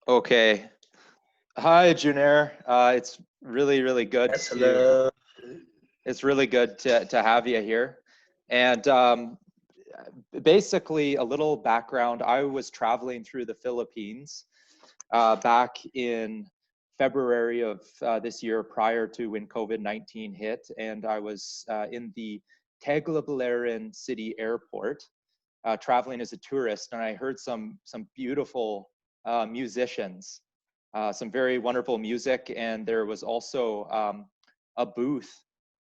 Okay. Hi, Junair. It's really good Yes, hello. to have you here. And basically, a little background. I was traveling through the Philippines back in February of this year, prior to when COVID-19 hit, and I was in the Tagbilaran City Airport, traveling as a tourist, and I heard some beautiful musicians, some very wonderful music, and there was also a booth,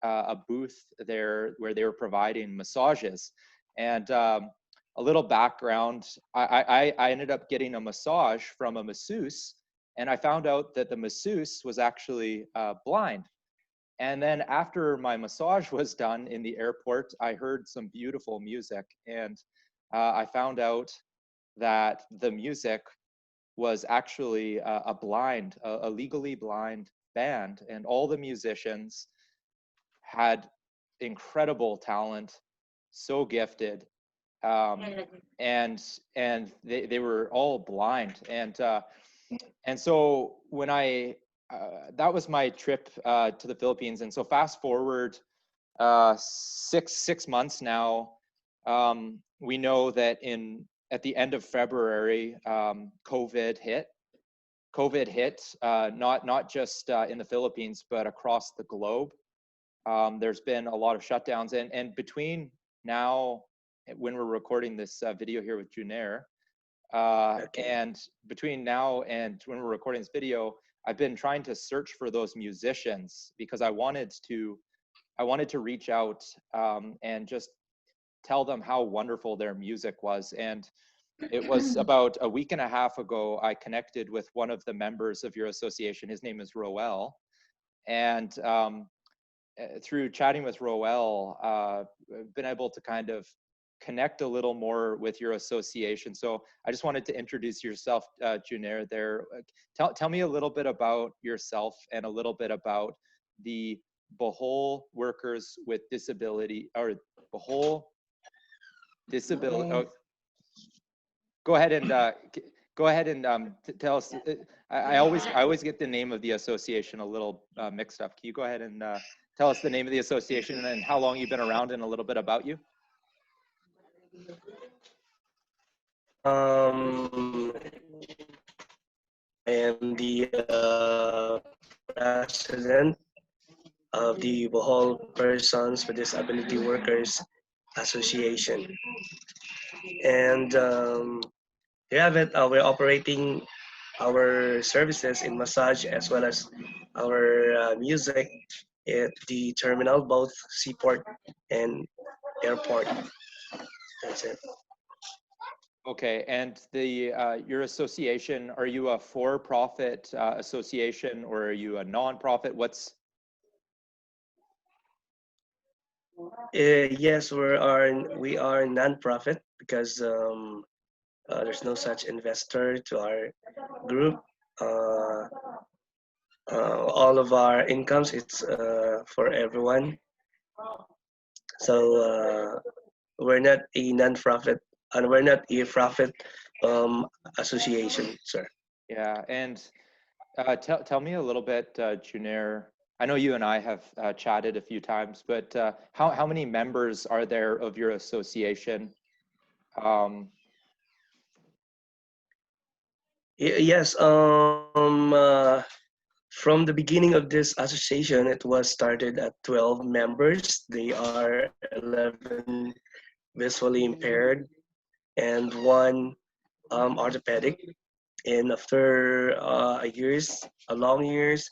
a booth there where they were providing massages. And a little background: I ended up getting a massage from a masseuse, and I found out that the masseuse was actually blind. And then after my massage was done in the airport, I heard some beautiful music, and I found out that the music was actually a legally blind band, and all the musicians had incredible talent, so gifted, um, and they were all blind, and so when I that was my trip to the Philippines. And so fast forward six months now, we know that at the end of February, COVID hit, not just in the Philippines, but across the globe. There's been a lot of shutdowns, and between now, when we're recording this video here with Junair, Okay. and between now and when we're recording this video, I've been trying to search for those musicians because I wanted to reach out and just tell them how wonderful their music was. And it was about a week and a half ago, I connected with one of the members of your association. His name is Roel. And through chatting with Roel, I've been able to kind of connect a little more with your association. So I just wanted to introduce yourself, Junair, there. Tell me a little bit about yourself and a little bit about the Bohol Workers with Disability, or Bohol Disability. Oh, go ahead and tell us. I always get the name of the association a little mixed up. Can you go ahead and tell us the name of the association and how long you've been around, and a little bit about you? I am the president of the Bohol Persons with Disability Workers Association. And you have it, we're operating our services in massage as well as our music at the terminal, both seaport and airport. That's it. Okay, and the your association, are you a for-profit association, or are you a non-profit? What's Yes, we are non-profit because there's no such investor to our group. Uh, all of our incomes it's for everyone. So we're not a non-profit and we're not a profit um, association, sir. Yeah, and tell me a little bit, Junair. I know you and I have chatted a few times, but how many members are there of your association? Um, Yes. From the beginning of this association, it was started at 12 members. They are 11 visually impaired and one orthopedic. And after a long years,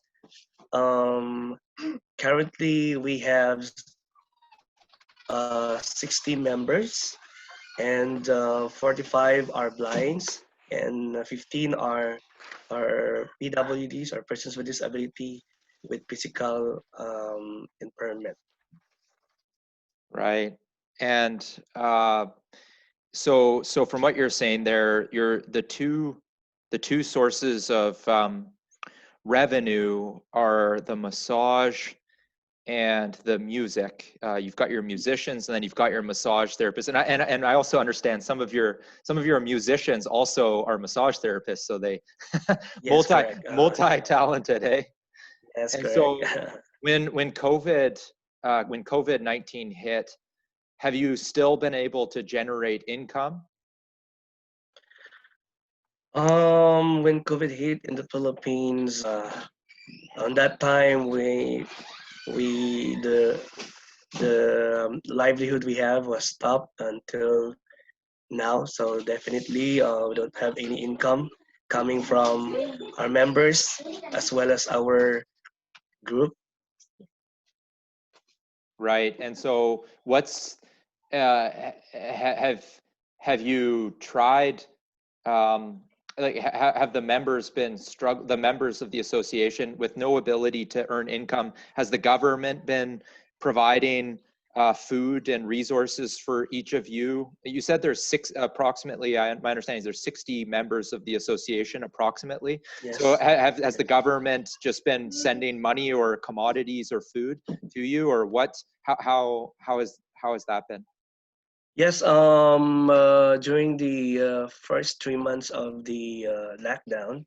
um, currently we have 60 members, and 45 are blinds, and 15 are PWDs, or persons with disability with physical impairment. right. And so from what you're saying there, you're the two sources of revenue are the massage and the music. You've got your musicians, and then you've got your massage therapists. And I also understand some of your musicians also are massage therapists, so they Yes, correct. multi-talented, eh? Yes, And correct. so when COVID-19 hit, have you still been able to generate income? When COVID hit in the Philippines, on that time we the livelihood we have was stopped until now. So definitely, we don't have any income coming from our members as well as our group. Right. And so have you tried, have the members been the members of the association with no ability to earn income, has the government been providing food and resources for each of you? You said there's approximately, my understanding is there's 60 members of the association approximately. Yes. So has the government just been sending money or commodities or food to you, or how has that been? Yes, during the first 3 months of the lockdown,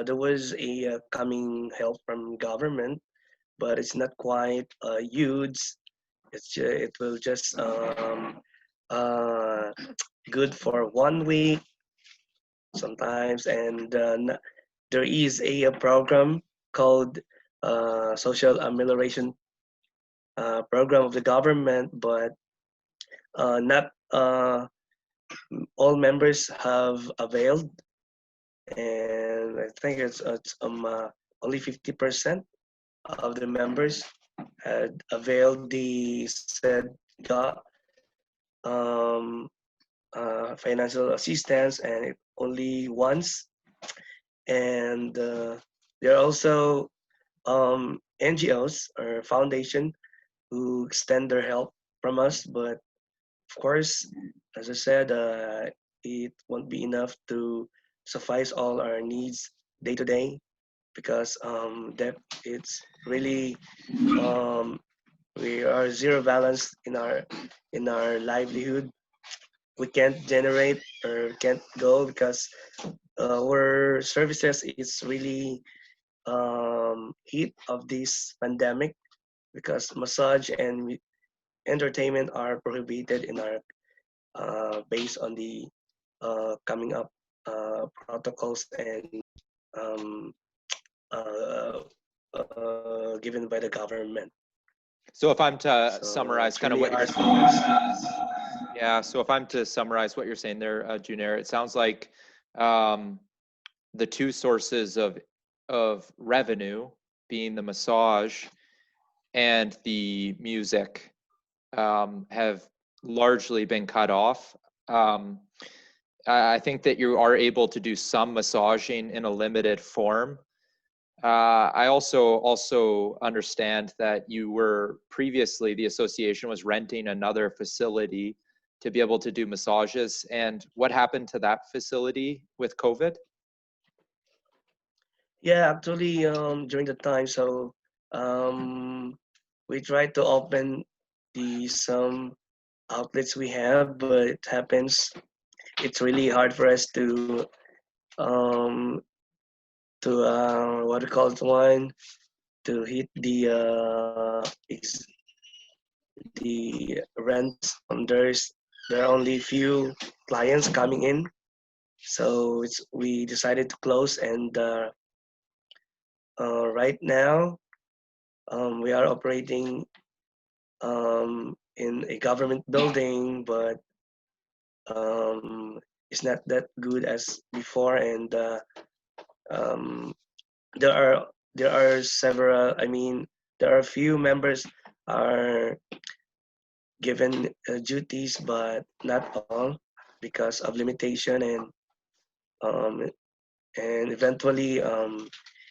there was a coming help from government, but it's not quite huge. It will just uh, good for 1 week sometimes, and there is a program called social amelioration program of the government, but not all members have availed, and I think it's only 50% of the members had availed the said got financial assistance, and it only once. And there are also NGOs or foundation who extend their help from us, but of course, as I said, it won't be enough to suffice all our needs day to day because that it's really um, we are zero balance in our livelihood. We can't generate or can't go because our services is really hit of this pandemic because massage and entertainment are prohibited in our based on the coming up protocols and um, uh, given by the government. So if I'm to So summarize it's kind of really what you're hard saying, for us. yeah, so if I'm to summarize what you're saying there, Junair, it sounds like um, the two sources of revenue being the massage and the music have largely been cut off. Um, I think that you are able to do some massaging in a limited form. I also understand that you were previously, the association was renting another facility to be able to do massages. And what happened to that facility with COVID? Yeah, actually, during the time, so um, we tried to open the some outlets we have, but it happens. It's really hard for us um, to what do you call it one to hit the rents. There are only few clients coming in, so we decided to close. And right now, we are operating in a government building, but um, it's not that good as before. And um, there are there are several. I mean, there are few members are given duties, but not all because of limitation um, and eventually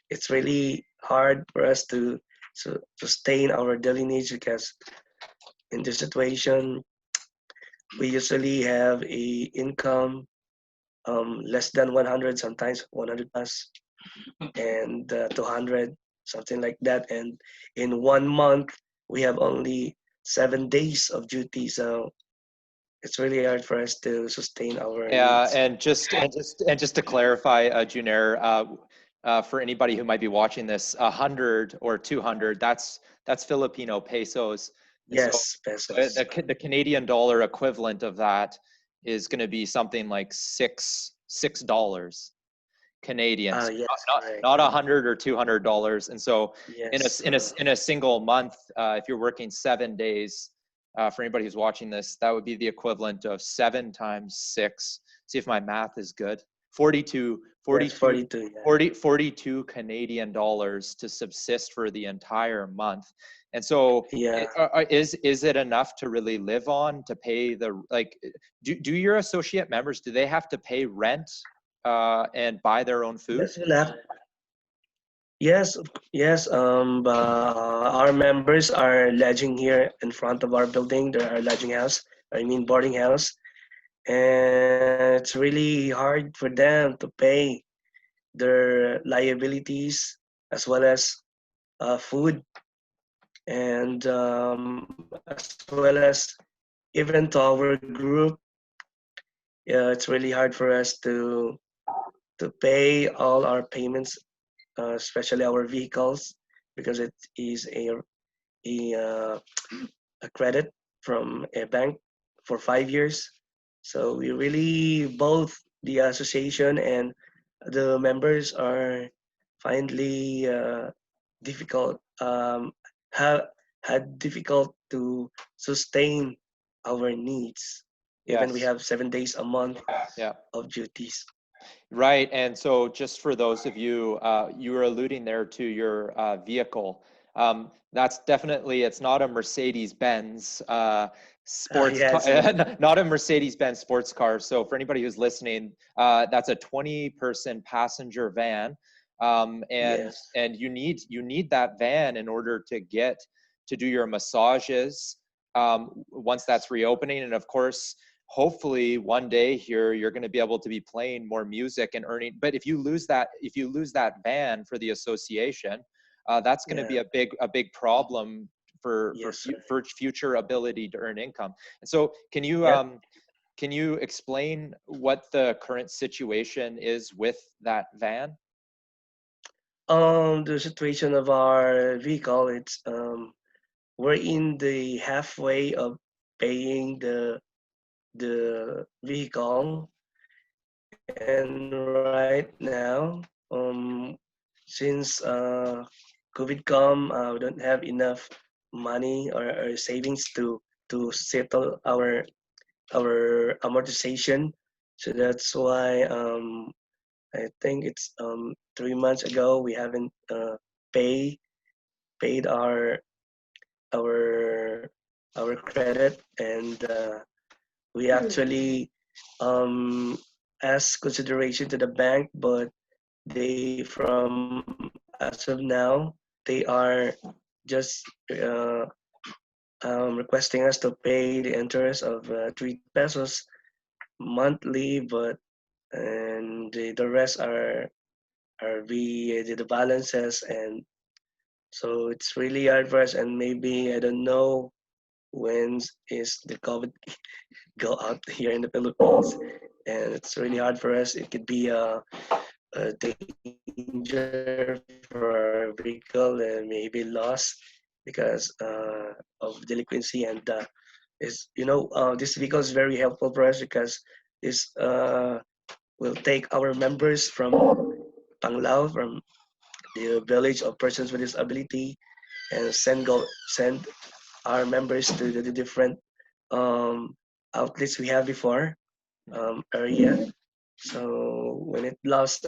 it's really hard for us to sustain our daily needs because in this situation we usually have a income less than 100, sometimes 100 plus, and 200, something like that. And in 1 month we have only 7 days of duty, so it's really hard for us to sustain our Yeah, needs. and just to clarify, Junair, for anybody who might be watching this, 100 or 200, that's Filipino pesos, and so Yes, pesos. the Canadian dollar equivalent of that is going to be something like $6 Canadian, so Yes, correct. not $100 or $200. And so in a Yes, in a in a single month, if you're working 7 days, for anybody who's watching this, that would be the equivalent of 7 times 6. See if my math is good. 42, yes, 42, 42. Yeah. 42 Canadian dollars to subsist for the entire month. And so Yeah. is it enough to really live on, to pay the, like, do your associate members, do they have to pay rent and buy their own food? Yes, we'll have. Yes, yes. Our members are lodging here in front of our building. There are lodging house. I mean boarding house, and it's really hard for them to pay their liabilities as well as food, and as well as even to our group. Yeah, it's really hard for us to pay all our payments, especially our vehicles, because it is a a credit from a bank for 5 years. So we really, both the association and the members are finally difficult, have had difficult to sustain our needs. Even we Yes. have 7 days a month Yeah. of duties. Right. And so just for those of you, you were alluding there to your vehicle. That's definitely, it's not a Mercedes-Benz sports car, Yes, yes, not a Mercedes-Benz sports car. So for anybody who's listening, that's a 20-person passenger van. And yes, you need that van in order to get to do your massages once that's reopening. And of course, hopefully one day here you're going to be able to be playing more music and earning. But if you lose that van for the association, that's going to yeah, be a big problem for yes, sir. for future ability to earn income. And so Yep. can you explain what the current situation is with that van? The situation of our vehicle, it's we're in the halfway of paying the vehicle, and right now, since COVID come, we don't have enough money or savings to settle our amortization. So that's why I think it's 3 months ago we haven't pay paid our our credit, and we actually um, asked consideration to the bank, but they from as of now they are just requesting us to pay the interest of 3,000 pesos monthly, but and the rest are the balances, and so it's really hard for us. And maybe I don't know when is the COVID go out here in the Philippines, and it's really hard for us. It could be a danger for our vehicle and maybe loss because of delinquency, and this vehicle is very helpful for us because this will take our members from Panglao, from the village of persons with disability, and send our members to the different um, outlets we have before area. So when it lost,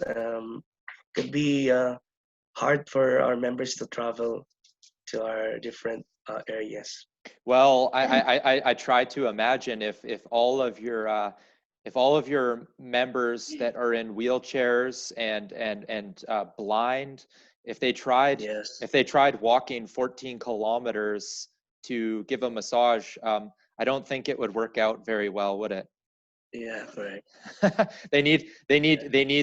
could be hard for our members to travel to our different areas. Well, I try to imagine if all of your members that are in wheelchairs and blind, if they tried Yes. if they tried walking 14 kilometers to give a massage, I don't think it would work out very well, would it? Yeah. Correct. They need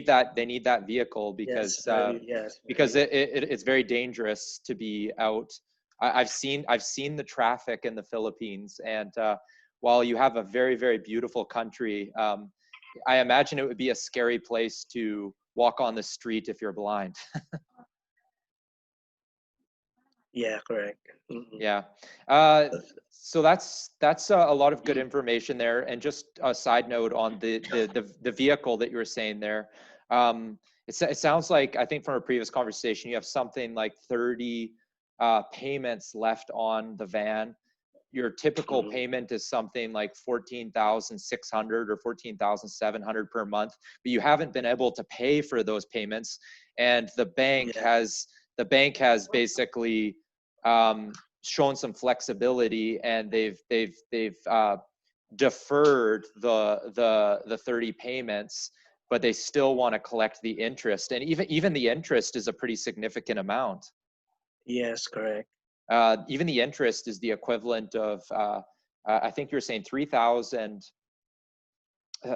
that vehicle Yes. because Very. Yes. because Very. it's very dangerous to be out I've seen the traffic in the Philippines, and while you have a very, very beautiful country, I imagine it would be a scary place to walk on the street if you're blind. Yeah, correct. Mm-hmm. Yeah. So that's a lot of good information there. And just a side note on the vehicle that you were saying there. It sounds like, I think from a previous conversation, you have something like 30 payments left on the van. Your typical Mm-hmm. payment is something like 14,600 or 14,700 per month, but you haven't been able to pay for those payments, and Yeah. the bank has basically shown some flexibility, and they've deferred the 30 payments, but they still want to collect the interest, and even the interest is a pretty significant amount. Yes, correct. Even the interest is the equivalent of, I think you're saying 3,000,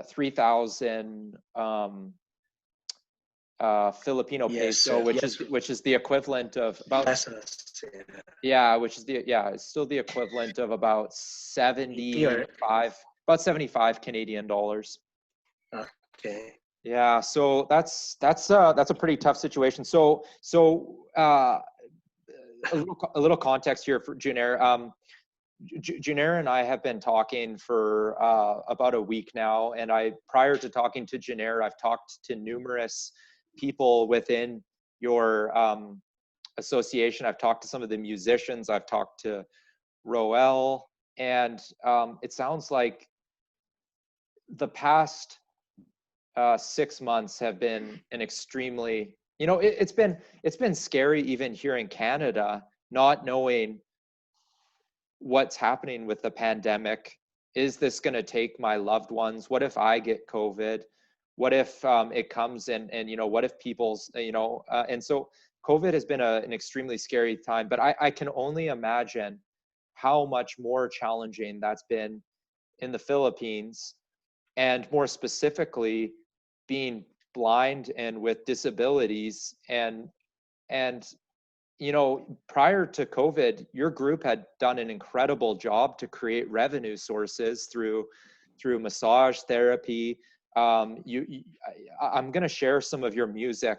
3,000 Filipino Yes, peso, yes. which is the equivalent of about, Pesos. Yeah. yeah, which is the, yeah, it's still the equivalent of about 80 or 75, about 75 Canadian dollars. okay. Yeah, so that's a pretty tough situation. A little context here for Junair. Junair and I have been talking for about a week now, and prior to talking to Junair, I've talked to numerous people within your association. I've talked to some of the musicians. I've talked to Roel, and it sounds like the past 6 months have been an extremely, it's been scary even here in Canada, not knowing what's happening with the pandemic. Is this going to take my loved ones? What if I get COVID? What if it comes and what if people's, and so COVID has been an extremely scary time, but I can only imagine how much more challenging that's been in the Philippines, and more specifically being blind and with disabilities. And prior to COVID, your group had done an incredible job to create revenue sources through massage therapy. I'm going to share some of your music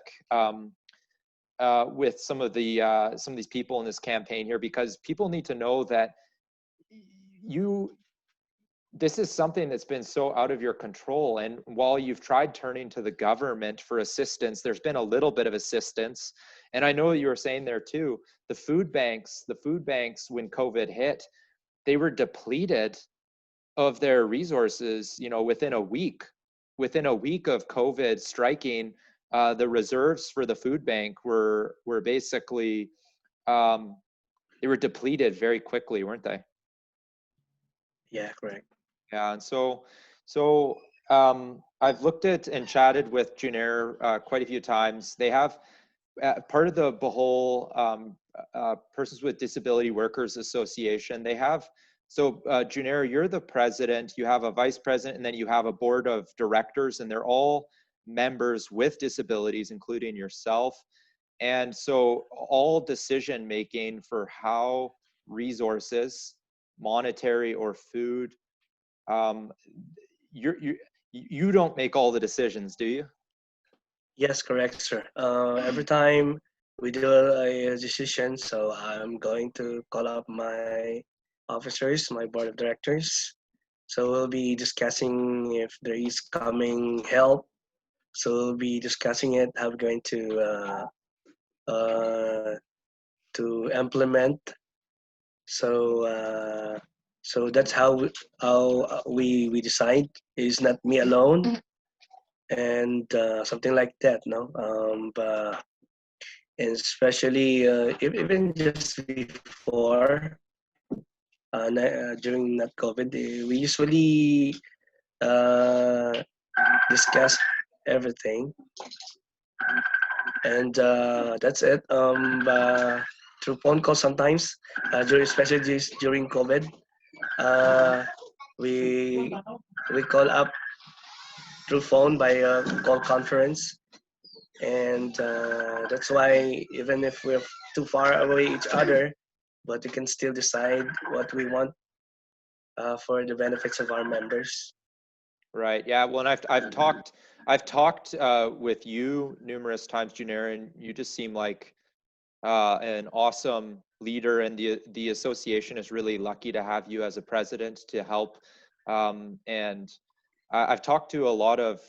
with some of these people in this campaign here, because people need to know that you this is something that's been so out of your control. And while you've tried turning to the government for assistance, there's been a little bit of assistance. And I know you were saying there too, the food banks, when COVID hit, they were depleted of their resources, within a week of COVID striking. The reserves for the food bank were basically, they were depleted very quickly, weren't they? Yeah, correct. Yeah, and I've looked at and chatted with Junair quite a few times. They have part of the Bohol Persons with Disability Workers Association. They have, Junair, you're the president, you have a vice president, and then you have a board of directors, and they're all members with disabilities, including yourself. And so all decision making for how resources, monetary or food, um, you don't make all the decisions, do you? Yes, correct, sir. Every time we do a decision, so I'm going to call up my officers, my board of directors. So we'll be discussing if there is coming help. So we'll be discussing it, how we're going uh, to implement. So so that's how we decide. It's not me alone, and something like that, no. But and especially even just before during that COVID, we usually uh, discuss everything, and that's it. Through phone calls sometimes, especially during COVID, uh, we we call up through phone by a call conference, and that's why even if we're too far away each other, but we can still decide what we want for the benefits of our members. Right. Yeah. Well, and I've talked with you numerous times, Junior, and you just seem like an awesome leader, and the association is really lucky to have you as a president to help. And I've talked to a lot of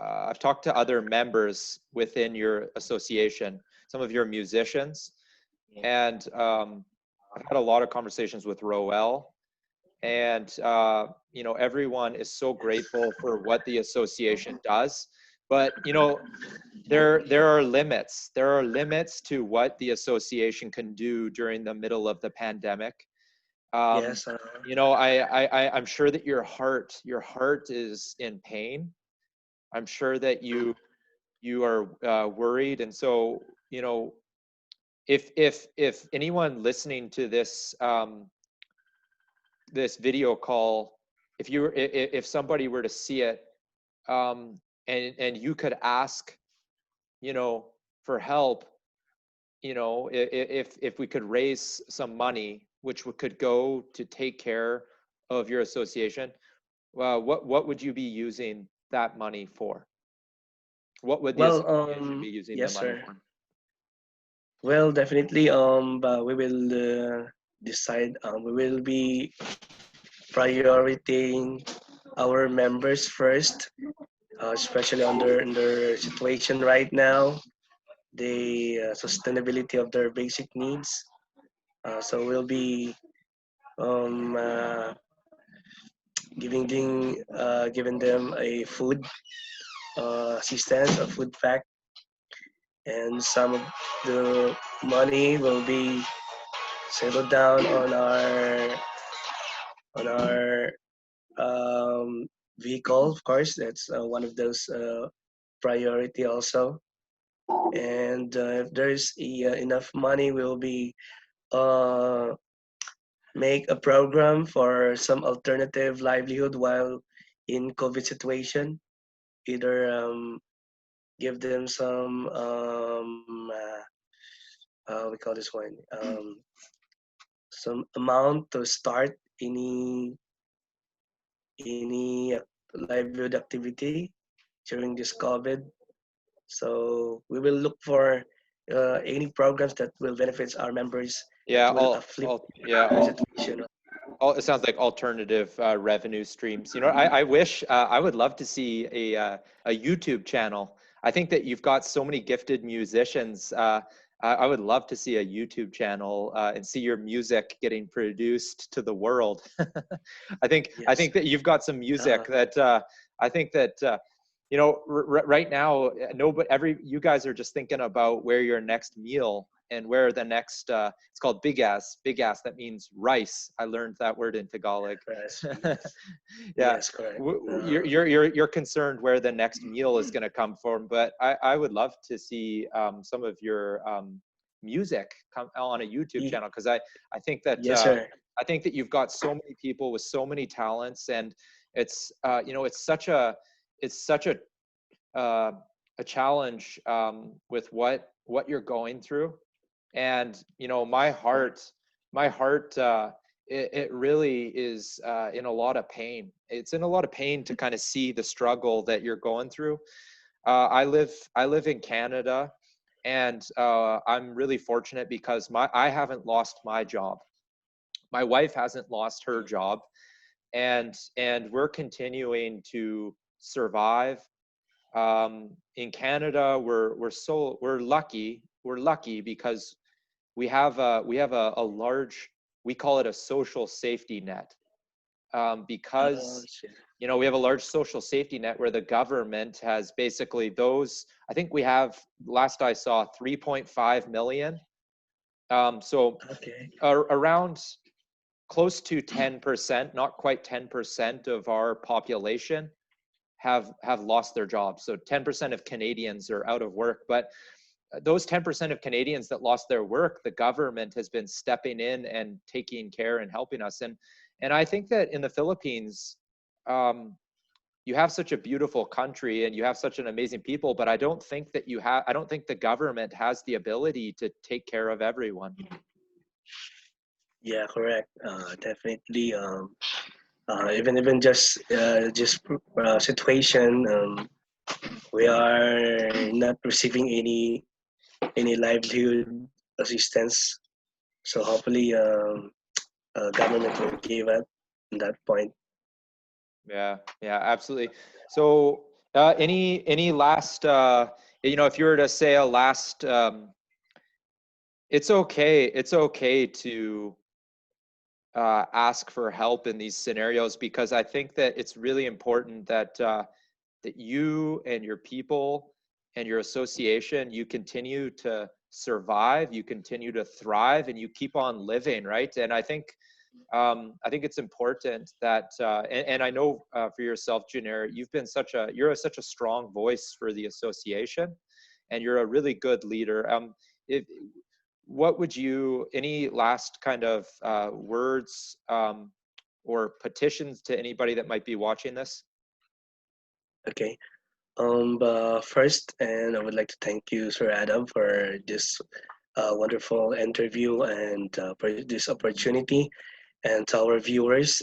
I've talked to other members within your association, some of your musicians, and I've had a lot of conversations with Roel, and everyone is so grateful for what the association does. But there are limits. There are limits to what the association can do during the middle of the pandemic. Um, Yes, I'm sure that your heart is in pain. I'm sure that you are worried, and so if anyone listening to this video call, if somebody were to see it, and you could ask, for help, if we could raise some money, which could go to take care of your association, what would you be using that money for? What would the well, association be using the yes, money sir. for? Well, definitely. But we will decide. We will be prioritizing our members first, especially under situation right now, the sustainability of their basic needs. So we'll be um, uh, giving them a food assistance, a food pack, and some of the money will be settled down on our vehicle. Of course, that's one of those priority also. And if there's enough money, we'll be uh, make a program for some alternative livelihood while in COVID situation. Either give them some we call this one some amount to start any livelihood activity during this COVID. So we will look for any programs that will benefit our members, that Yeah, will uplift their all, situation. it sounds like alternative revenue streams. I wish I would love to see a YouTube channel. I think that you've got so many gifted musicians. I would love to see a YouTube channel and see your music getting produced to the world. I Yes. think that you've got some music Uh, that I think that right now, you guys are just thinking about where your next meal and where the next it's called big ass, that means rice. I learned that word in Tagalog. yes. Yeah. Yes, correct. You're concerned where the next meal is going to come from, but I would love to see some of your music come on a YouTube Y- channel, because I think that yes, sir. I think that you've got so many people with so many talents, and it's it's such uh, a challenge with what you're going through. And my heart it really is in a lot of pain. It's in a lot of pain to kind of see the struggle that you're going through. I live in Canada, and I'm really fortunate because I haven't lost my job. My wife hasn't lost her job, and we're continuing to survive. In Canada, we're lucky. We're lucky because we have a large, we call it a social safety net, because Shit. we have a large social safety net where the government has basically those. I think we have, last I saw, 3.5 million. So Okay. around close to 10%, not quite 10% of our population have lost their jobs. So 10% of Canadians are out of work. But those 10% of Canadians that lost their work, the government has been stepping in and taking care and helping us. And I think that in the Philippines, um, you have such a beautiful country and you have such an amazing people, but I don't think the government has the ability to take care of everyone. Yeah, correct. Definitely. Even just situation. We are not receiving any livelihood assistance. So hopefully, government will give up on that point. Yeah, yeah, absolutely. So, any last, if you were to say a last, it's okay. It's okay to ask for help in these scenarios, because I think that it's really important that that you and your people and your association, you continue to survive, you continue to thrive, and you keep on living, right? And I think it's important that, and I know for yourself, Janer, you're such a strong voice for the association, and you're a really good leader. If, what would you, any last kind of words or petitions to anybody that might be watching this? Okay. First, and I would like to thank you, Sir Adam, for this wonderful interview and for this opportunity, and to our viewers.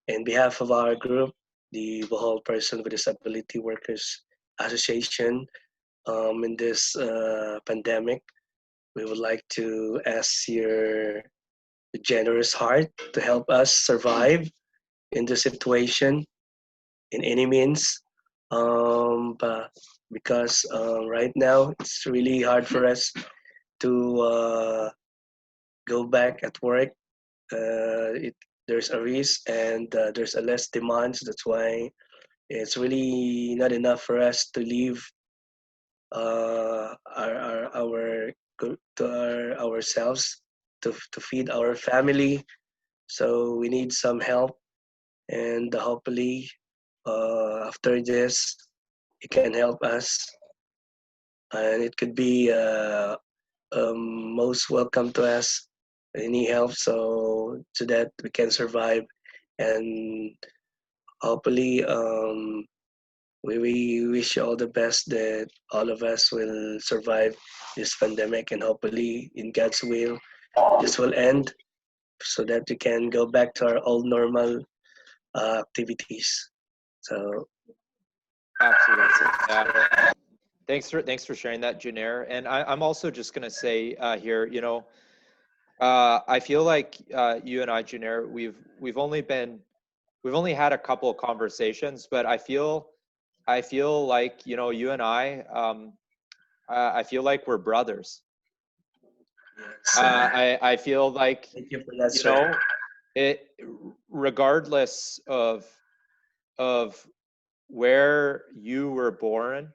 In behalf of our group, the Bohol Person with Disability Workers Association, in this pandemic, we would like to ask your generous heart to help us survive in this situation in any means. But because right now it's really hard for us to go back at work. There's a risk and there's a less demands. That's why it's really not enough for us to leave our ourselves to feed our family. So we need some help, and hopefully after this, it can help us, and it could be most welcome to us. Any help, so that we can survive, and hopefully we wish you all the best that all of us will survive this pandemic, and hopefully in God's will this will end so that we can go back to our old normal activities. So that's Absolutely. Yeah. it. Thanks for sharing that, Janer. And I'm also just going to say here, I feel like you and I, Janer, we've only had a couple of conversations, but I feel like, you and I feel like we're brothers. Yes, I feel like, thank you for that, you sir. know, it, regardless of where you were born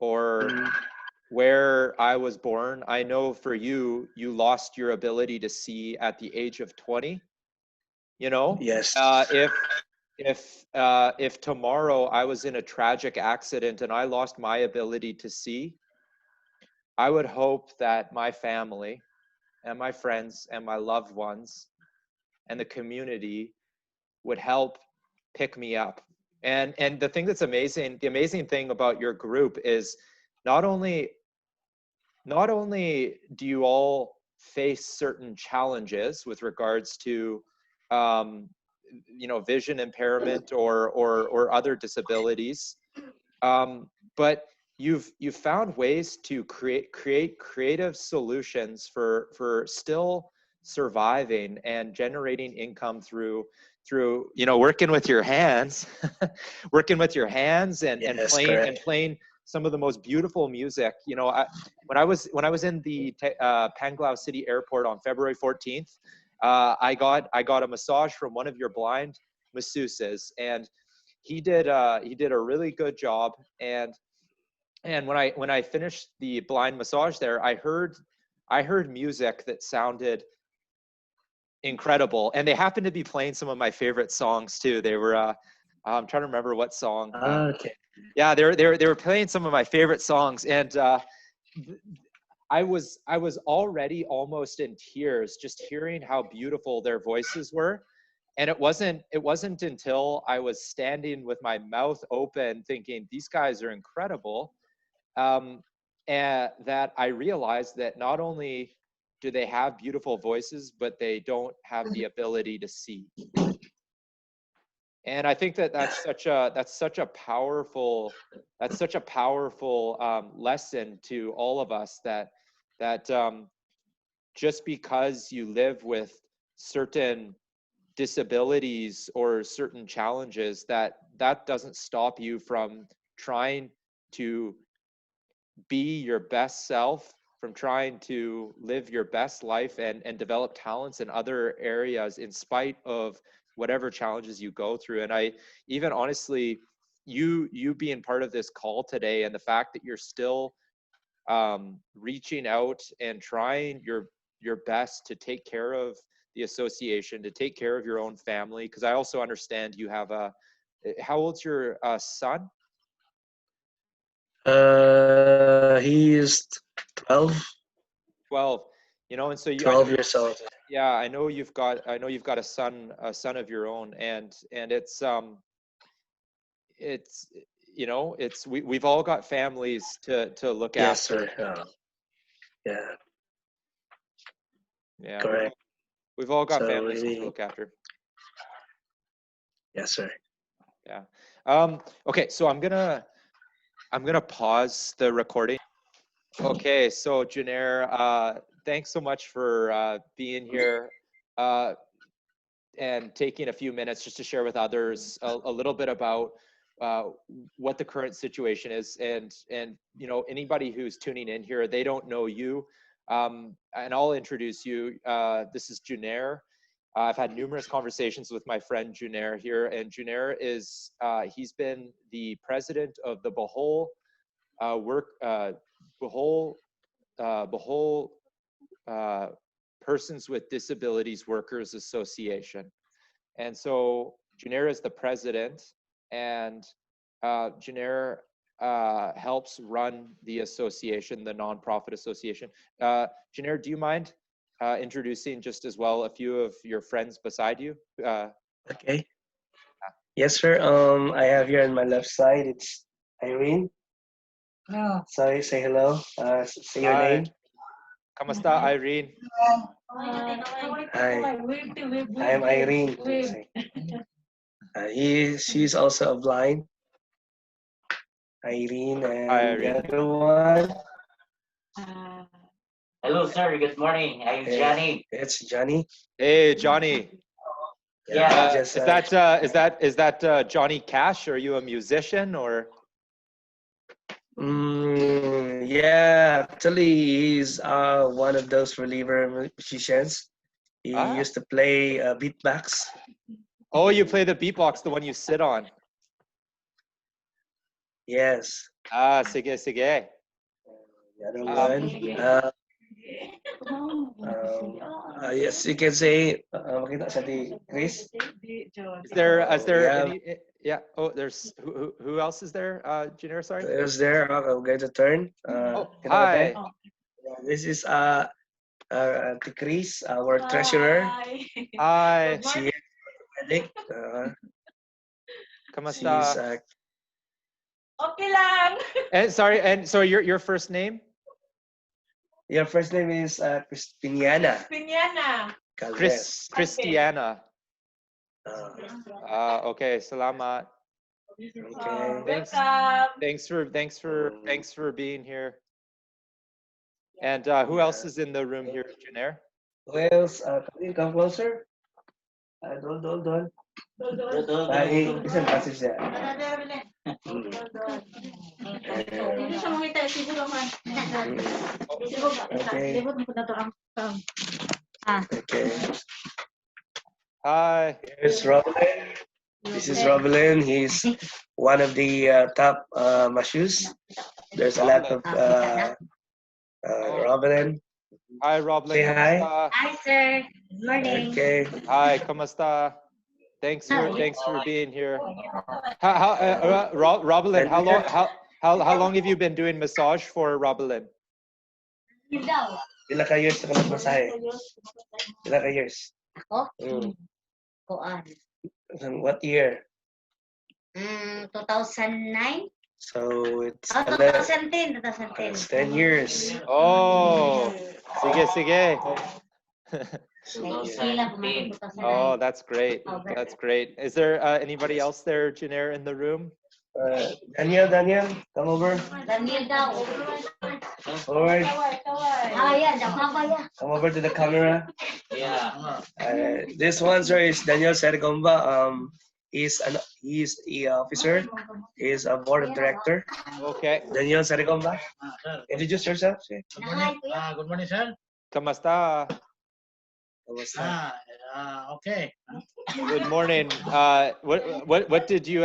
or Mm, where I was born, I know for you, you lost your ability to see at the age of 20. You know, yes, if tomorrow I was in a tragic accident and I lost my ability to see, I would hope that my family and my friends and my loved ones and the community would help pick me up. And the amazing thing about your group is not only not only do you all face certain challenges with regards to um, vision impairment or other disabilities, but you've found ways to create creative solutions for still surviving and generating income through working with your hands working with your hands and yes, playing correct. and playing some of the most beautiful music. When I was in the Panglao City Airport on February 14th, I got a massage from one of your blind masseuses, and he did a really good job. And when I finished the blind massage there, I heard music that sounded incredible, and they happened to be playing some of my favorite songs too. They were I'm trying to remember what song. Okay. Yeah, they were playing some of my favorite songs, and I was already almost in tears just hearing how beautiful their voices were. And it wasn't until I was standing with my mouth open thinking these guys are incredible, and that I realized that not only do they have beautiful voices, but they don't have the ability to see. And I think that that's such a powerful lesson to all of us, that just because you live with certain disabilities or certain challenges, that doesn't stop you from trying to be your best self, from trying to live your best life and develop talents in other areas in spite of whatever challenges you go through. And I even honestly, you being part of this call today, and the fact that you're still reaching out and trying your best to take care of the association, to take care of your own family, because I also understand you have how old's your son? He's 12. 12. And so 12 years old. yeah, I know you've got a son of your own, and it's we've all got families to look Yes, after. sir. Yeah, Yeah, correct. we've all got So families to we, look after. yes, sir. Yeah. Okay, so I'm gonna pause the recording. Okay, so Janair, thanks so much for being here and taking a few minutes just to share with others a little bit about what the current situation is. And anybody who's tuning in here, they don't know you, and I'll introduce you. This is Janair. I've had numerous conversations with my friend Janair here, and Janair is he's been the president of the Bohol Bohol Persons with Disabilities Workers Association. And so Janair is the president, and Janair helps run the association, the nonprofit association. Janair, do you mind introducing just as well a few of your friends beside you? Okay. Yes, sir. I have here on my left side, it's Irene. Oh. Sorry, say hello. Say your Hi. name. Kamusta, Irene? Hi. I'm Irene. She's also a blind. Irene, Hi, and the Irene. other one. Hello, sir. Good morning. I'm Johnny. It's Johnny. Hey, Johnny. Yeah. Just, Is that Johnny Cash? Are you a musician or? Yeah, actually, he's one of those reliever musicians. He used to play beatbox. Oh, you play the beatbox, the one you sit on. Yes. Sige, sige. The other one. Yes, you can say. Makita sa di Chris. Is there Yeah. any? Yeah. Oh, there's who else is there? Junior, sorry. Is there? I'm going to turn. Hi. This is Auntie Chris, our treasurer. Hi. She is medic. Kamusta? Okay lang. And sorry, and so your first name? Your first name is Cristiana. Cristiana. Cristiana. Okay, salamat. Okay. Thanks for being here. And who else is in the room here, Janair? Who else? Come closer. Don't. Isang passage niya. Okay. Hi. Here's Robin. This is Robin. He's one of the top masseuse. There's a lot of Robin. Hi, Robin. Say hi. Hi, sir. Good morning. Okay. Hi, kamusta? Thanks for being here. Robin, how long have you been doing massage for, Robin? Pila ka years na ka nagmasahe? Pila ka years? Ako? Kuan. What year? 2009. So it's 2010, 2010. it's 10 years. Oh, sige, sige. Oh, that's great. That's great. Is there anybody else there, Janair, in the room? Daniel, come over. Daniel daw. Forward. Yan, Come over to the camera. Yeah. This one, sir, is Daniel Sergomba. He's a officer. He's a board of director. Okay. Daniel Sergomba. Sir, Introduce yourself, sir. good morning. Good morning, sir. Kamusta? Okay. Good morning. What did you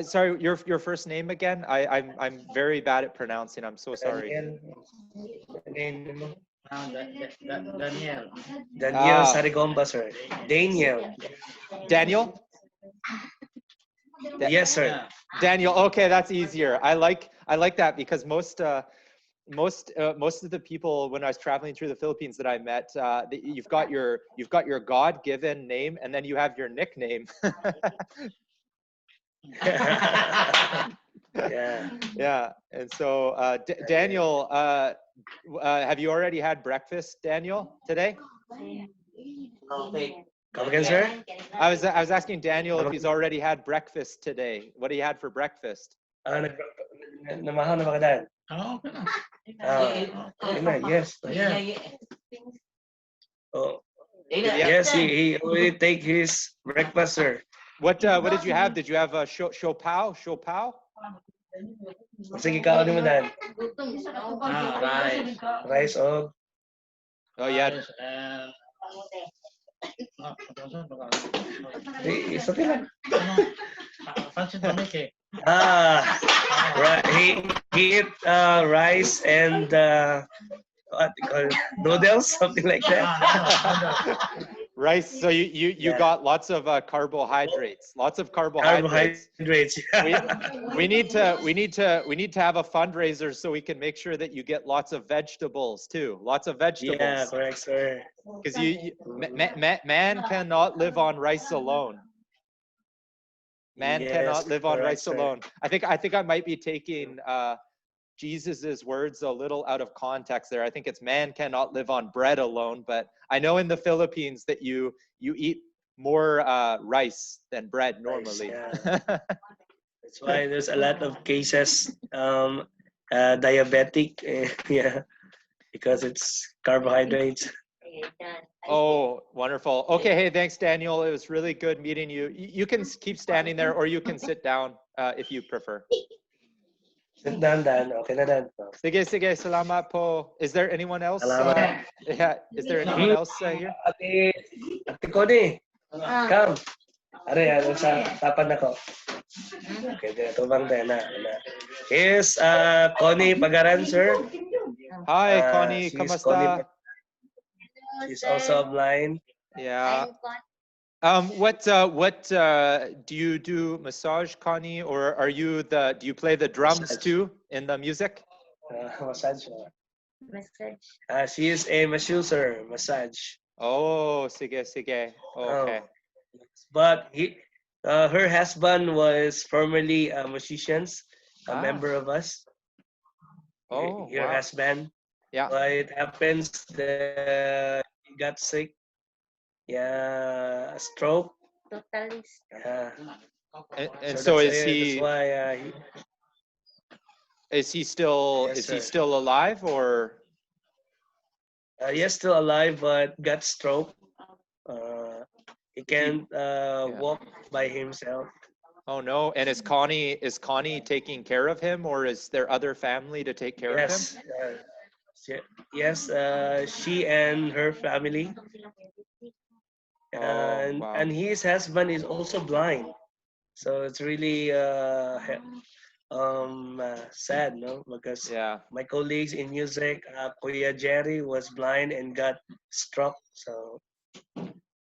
sorry, your first name again? I'm very bad at pronouncing. I'm so sorry. Daniel. Daniel. Daniel Sarigomba, sir. Daniel. Daniel? Yes, sir. Yeah. Daniel. Okay, that's easier. I like that because most of the people when I was traveling through the Philippines that I met, you've got your God-given name and then you have your nickname. Yeah. Yeah. And so Daniel, have you already had breakfast, Daniel, today? Okay. Come again, sir? I was asking Daniel if he's already had breakfast today. What he had for breakfast? Namahan na ba ka, Dan? Oh, okay. Yes. Yeah. Oh, Yeah. yes, he already take his breakfast, sir. What did you have? Did you have a show pao? Sige, kaon mo, Dan. Rice. Rice, oh. Oh yeah. Rice and It's okay lang. Pancit Domeke. Right. He eat rice and what you call it? Noodles, something like that. Rice. So you Yeah. got lots of carbohydrates. Lots of carbohydrates. Carbohydrates. We need to have a fundraiser so we can make sure that you get lots of vegetables too. Lots of Yeah, vegetables. correct, sir. Because man cannot live on rice alone. Man Yes, cannot live on correct, rice sir. alone. I think I might be taking Jesus's words a little out of context there. I think it's man cannot live on bread alone, but I know in the Philippines that you eat more rice than bread normally. Yeah. That's why there's a lot of cases diabetic. Yeah, because it's carbohydrates. Oh, wonderful. Okay, hey, thanks, Daniel. It was really good meeting you. You can keep standing there or you can sit down if you prefer. Sit down, Dan. Okay na, Dan. Sige, salamat po. Is there anyone else? Salamat. Yeah, is there anyone else here? Ate Connie, come. Are, sa tapan ako. Okay, tubang din na. Here's Connie Pagaran, sir. Hi, Connie. She's Kamusta? She's also blind. Yeah. What do you do massage, Connie, or do you play the drums Massage. too in the music? Massage. She is a masseuse, massage. Oh, sige. Okay. But her husband was formerly a musician, a member of us. Oh, Her wow. husband. Yeah. But it happens that he got sick. Yeah, a stroke. Totally. Yeah. And so is that's he why is he still Yes, is he sir. still alive or? yes, still alive, but got stroke. He can't walk by himself. Oh no. And is Connie taking care of him, or is there other family to take care of him? Yes. Yes, she and her family. And wow. and his husband is also blind. So it's really sad, no? Because Yeah. my colleagues in music, Kuya Jerry was blind and got stroke. So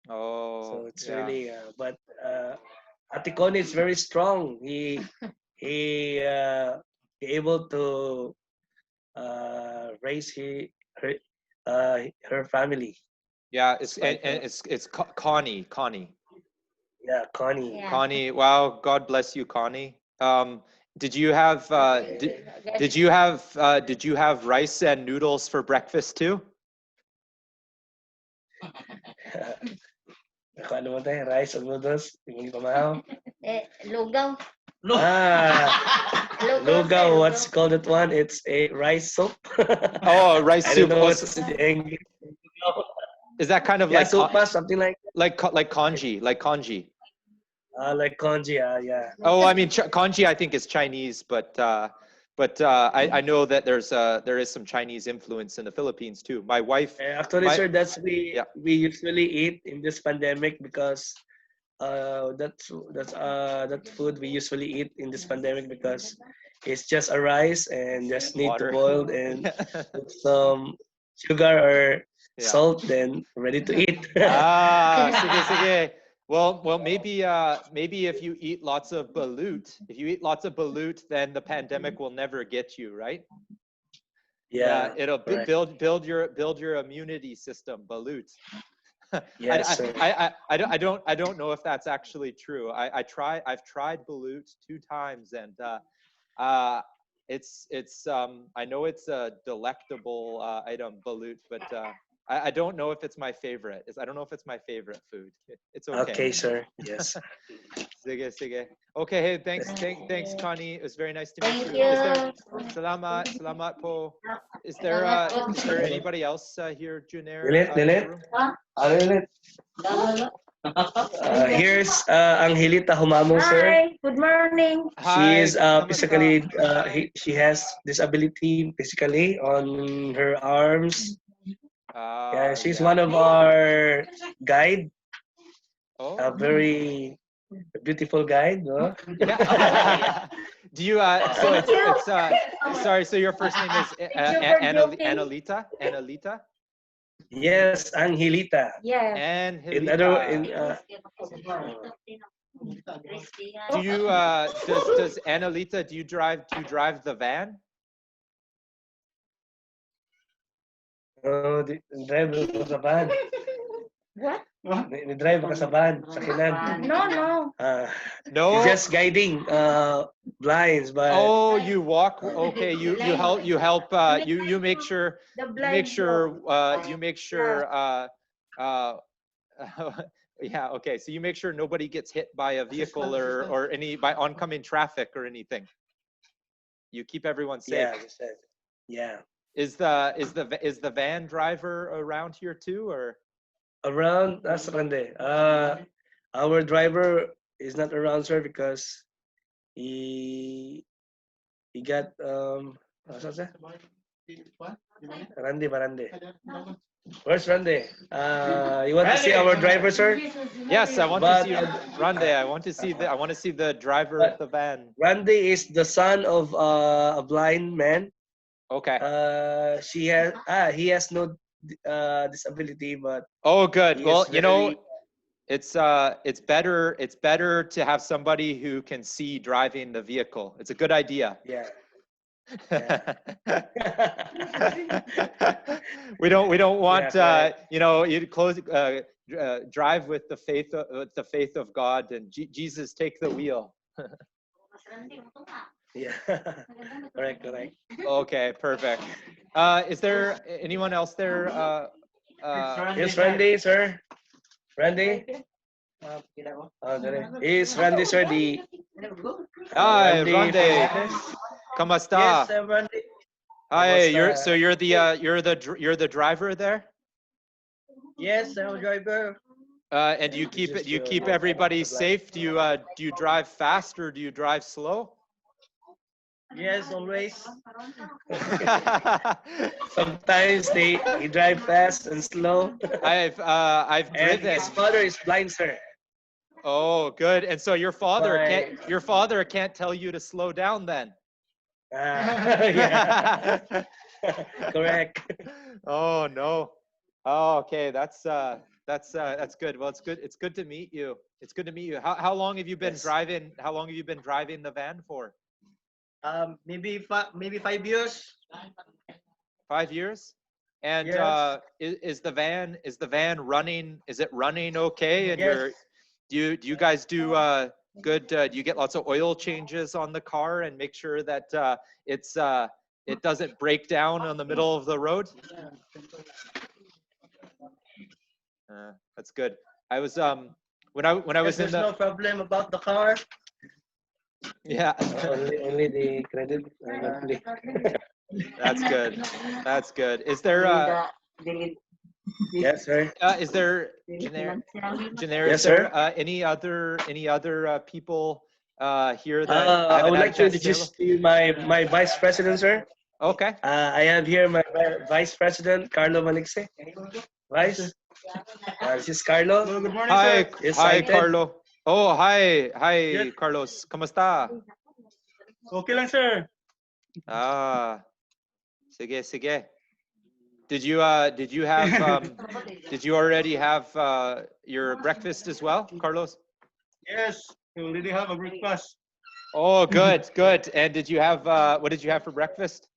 Oh. it's yeah. really but Ate Connie is very strong. He able to raise her family. Yeah. Despite It's Connie. Yeah, Connie. Yeah. Connie. Wow. God bless you, Connie. Did you have did you have rice and noodles for breakfast too? Ano mo tayo? Rice or noodles? Hindi pamahaw. Lugaw. Lugaw, what's called that one? It's a rice soup. Oh, rice I soup. don't know what's in English. Is that kind of Yeah, like sopa, something like like congee, like congee? like congee, yeah. Oh, I mean, congee I think is Chinese, but I know that there is some Chinese influence in the Philippines too. My wife, Actually, sir, that's yeah. we usually eat in this pandemic because that's that food we usually eat in this pandemic because it's just a rice and just need Water. to boil and put some sugar or Yeah. salt, then ready to eat. Sige, sige. Well, maybe if you eat lots of balut, then the pandemic will never get you, right? Yeah, It'll correct. build your immunity system, balut. Yes, sir. I don't know if that's actually true. I've tried balut 2 times, and it's I know it's a delectable item, balut, but I don't know if it's my favorite. I don't know if it's my favorite food. It's okay. Okay, sir. Yes. Sige, sige. Okay, hey, thanks, Connie. It was very nice to meet Thank you. Is there, you. salamat po. Is there anybody else here, Junair? Lilit. Ano ulit? Here's Angelita Humamo, sir. Hi, good morning. She is kamusta? physically, she has disability physically on her arms. Yeah, she's one of our guide, Oh. a very beautiful guide, no? Yeah. Do you so it's sorry, so your first name is Annalita? Annalita? Yes, Angelita. Yeah. In other, do you does Annalita, do you drive the van? drive ka sa van. What? Drive ka sa van, sa kinan. No. No. Just guiding blinds, but Oh, you walk. Okay, you help. You make sure. Yeah. Okay. So you make sure nobody gets hit by a vehicle or by oncoming traffic or anything. You keep everyone safe. Yeah. Is the van driver around here too, or? Around that's Rande. Our driver is not around, sir, because he got what's that? Rande. Where's Rande? You want to see our driver, sir? Yes, I want to see Rande. I want to see the driver of the van. Rande is the son of a blind man. Okay. He has no disability, but oh, good. Well, you know, it's better to have somebody who can see driving the vehicle. It's a good idea. Yeah. we don't want right. you close drive with the faith of God, and Jesus take the wheel. Yeah. Correct. Okay, perfect. Is there anyone else there? Yes, Randy, sir. Randy. Is Randy, sir, the Hi, Randy. Kamusta? Yes, Randy. Hi, you're the driver there? Yes, I'm a driver. And do you keep everybody safe? Do you drive fast or do you drive slow? Yes, always. Sometimes he drive fast and slow. I've And driven. his father is blind, sir. Oh, good. And so your father can't tell you to slow down then. Yeah. Correct. Oh no. Oh, okay. That's good. Well, it's good to meet you. It's good to meet you. How long have you been driving? How long have you been driving the van for? Maybe 5 years. 5 years. And Yes. is the van running? Is it running okay? And Yes. do you guys do good? Do you get lots of oil changes on the car and make sure that it doesn't break down on the middle of the road? That's good. I was when I was in There's the no problem about the car. yeah. Only the credit. Monthly. That's good. That's good. Is there Yes, sir. is there generic Yes, is there sir. any other people here that I haven't would had a like to chance to say introduce to you my vice president, sir. hello? Okay. I have here my vice president, Carlo Manixe. Vice. This is Carlo. Good morning, Hi, sir. hi, Excited? Carlo. Oh, hi, Yes. Carlos. ¿Cómo está? Okay lang, sir. Sige, sige. Did you have did you already have your breakfast as well, Carlos? Yes, we already have a breakfast. Oh, good, good. And did you have what did you have for breakfast?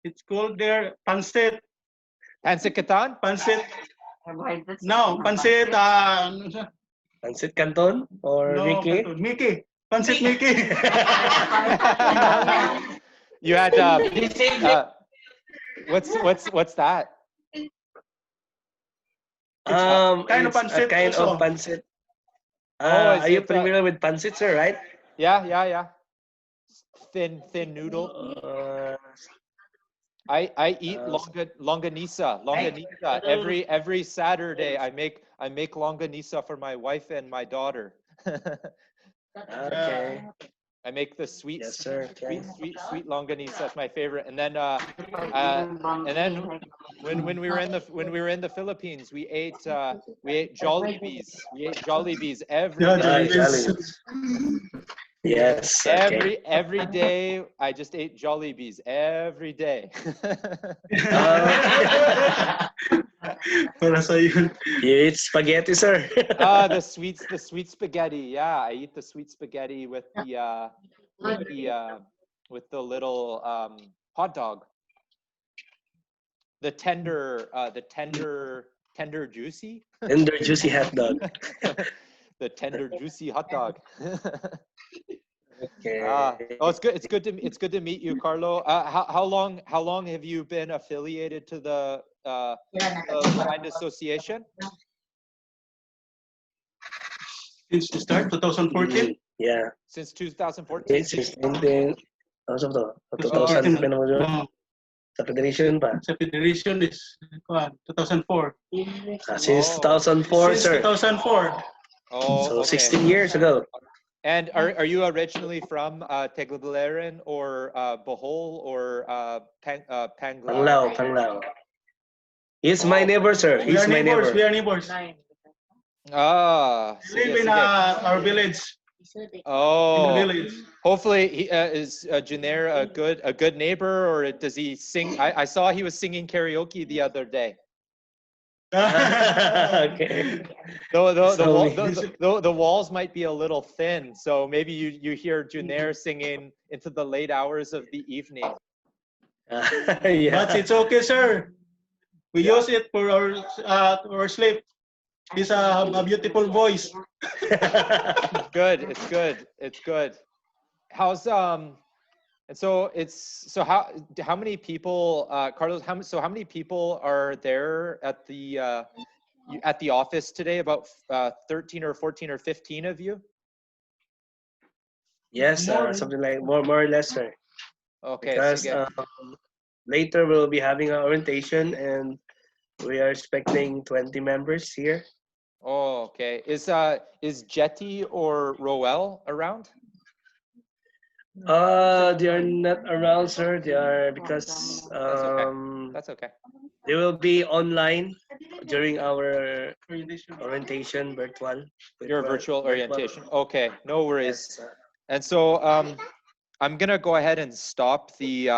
It's called there pancit. Pancit Canton? Pancit. No, pancit. Pancit Canton or No, Mickey? Mickey. Pancit Mickey. You had what's that? kind of It's a pancit kind also. of pancit. Oh, is Are you it, familiar with pancit, sir? Right? Yeah. Thin noodle. I eat longanisa every Saturday. I make longanisa for my wife and my daughter. Okay. I make the sweet Yes, sir. Okay. sweet longanisa. That's my favorite. And then when we were in the Philippines, we ate Jollibees. We ate Jollibees every Yeah, day. Jollibees. Yes. Okay. Every day I just ate Jollibees every day. Para sa yun. You eat spaghetti, sir. The sweet spaghetti. Yeah, I eat the sweet spaghetti with the little hot dog. The tender juicy. Tender, juicy hot dog. The tender juicy hot dog. Okay. Oh, it's good. It's good to meet you, Carlo. How long have you been affiliated to the Blind Association? Since the start, 2014. Yeah. Since 2014. Okay, since 2000 pa naman yun. Sa Federation pa. Sa Federation is 2004. Since 2004, Since sir. 2004. Oh, So okay. 16 years ago. And are you originally from Tagbilaran or Bohol or Panglao? Panglao. He's my neighbor, sir. We are He's my neighbors. We neighbor. are neighbors. Ah, We live in our village. In the oh, village. hopefully he is Janer a good neighbor, or does he sing? I saw he was singing karaoke the other day. Okay. The walls might be a little thin, so maybe you hear Junair singing into the late hours of the evening. Yeah. But it's okay, sir. We use it for our sleep. He's a beautiful voice. Good. It's good. How's and so how many people, Carlos? How many people are there at the office today? About 13 or 14 or 15 of you? Yes, something like more or less, sir. Okay. Because sige. later we'll be having an orientation, and we are expecting 20 members here. Oh, okay. Is Jetty or Roel around? They are not around, sir. They are because That's okay. they will be online during our orientation virtual. Your virtual orientation. Okay, no worries. Yes, And so I'm gonna go ahead and stop the